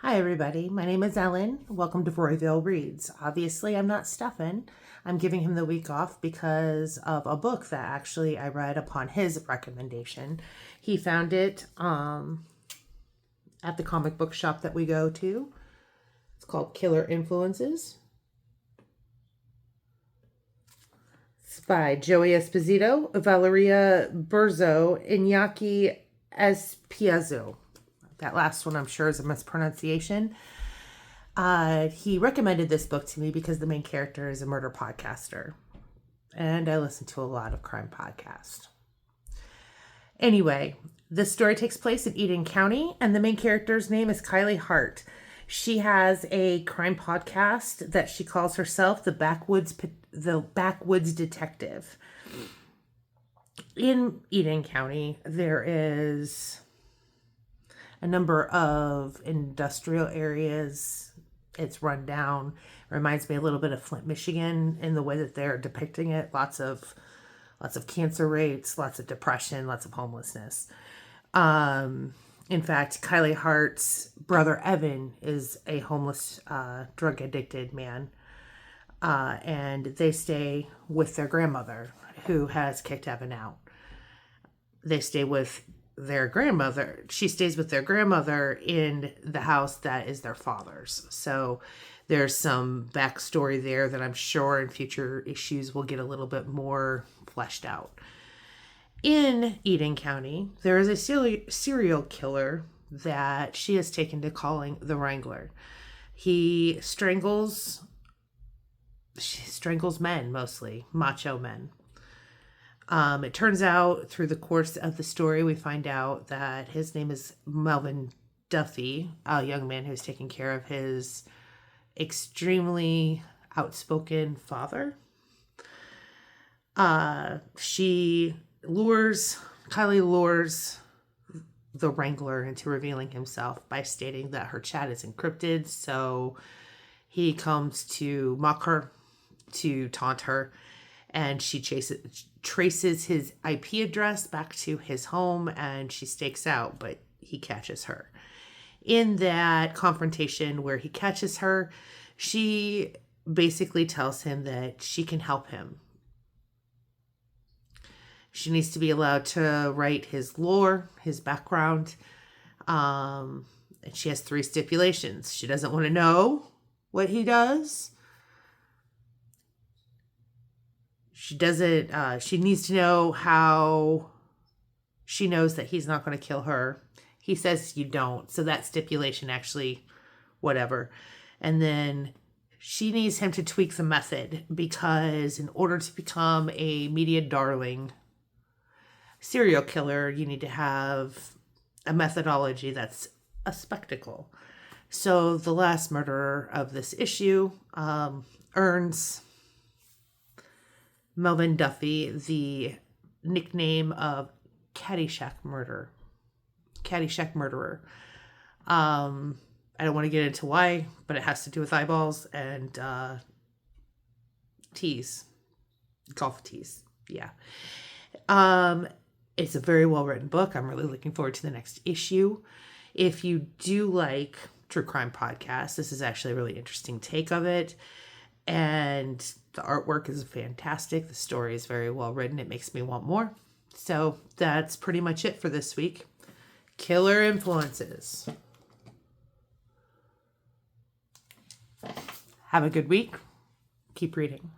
Hi everybody, my name is Ellen. Welcome to Royville Reads. Obviously I'm not Stefan. I'm giving him the week off because of a book that actually I read upon his recommendation. He found it at the comic book shop that we go to. It's called Killer Influences. It's by Joey Esposito, Valeria Burzo, Iñaki Azpiazu. That last one I'm sure is a mispronunciation. He recommended this book to me because the main character is a murder podcaster. And I listen to a lot of crime podcasts. Anyway, this story takes place in Eden County, and the main character's name is Kylie Hart. She has a crime podcast that she calls herself the Backwoods Detective. In Eden County, there is a number of industrial areas. It's run down. Reminds me a little bit of Flint, Michigan in the way that they're depicting it. Lots of cancer rates, lots of depression, lots of homelessness. In fact, Kylie Hart's brother Evan is a homeless, drug addicted man. And they stay with their grandmother who has kicked Evan out. They stay with their grandmother. She stays with their grandmother in the house that is their father's. So there's some backstory there that I'm sure in future issues will get a little bit more fleshed out. In Eden County, there is a serial killer that she has taken to calling the Wrangler. He strangles men, mostly macho men. It turns out through the course of the story, we find out that his name is Melvin Duffy, a young man who's taking care of his extremely outspoken father. Kylie lures the Wrangler into revealing himself by stating that her chat is encrypted. So he comes to mock her, to taunt her, and she traces his IP address back to his home, and she stakes out, but he catches her. In that confrontation where he catches her, she basically tells him that she can help him. She needs to be allowed to write his lore, his background, and she has 3 stipulations. She doesn't want to know what he does. She needs to know how she knows that he's not going to kill her. He says you don't. So that stipulation actually, whatever. And then she needs him to tweak the method because in order to become a media darling serial killer, you need to have a methodology that's a spectacle. So the last murderer of this issue earns Melvin Duffy the nickname of Caddyshack Murderer. I don't want to get into why, but it has to do with eyeballs and tees. Golf tees. Yeah. It's a very well written book. I'm really looking forward to the next issue. If you do like true crime podcasts, this is actually a really interesting take of it. And the artwork is fantastic. The story is very well written. It makes me want more. So that's pretty much it for this week. Killer Influences. Have a good week. Keep reading.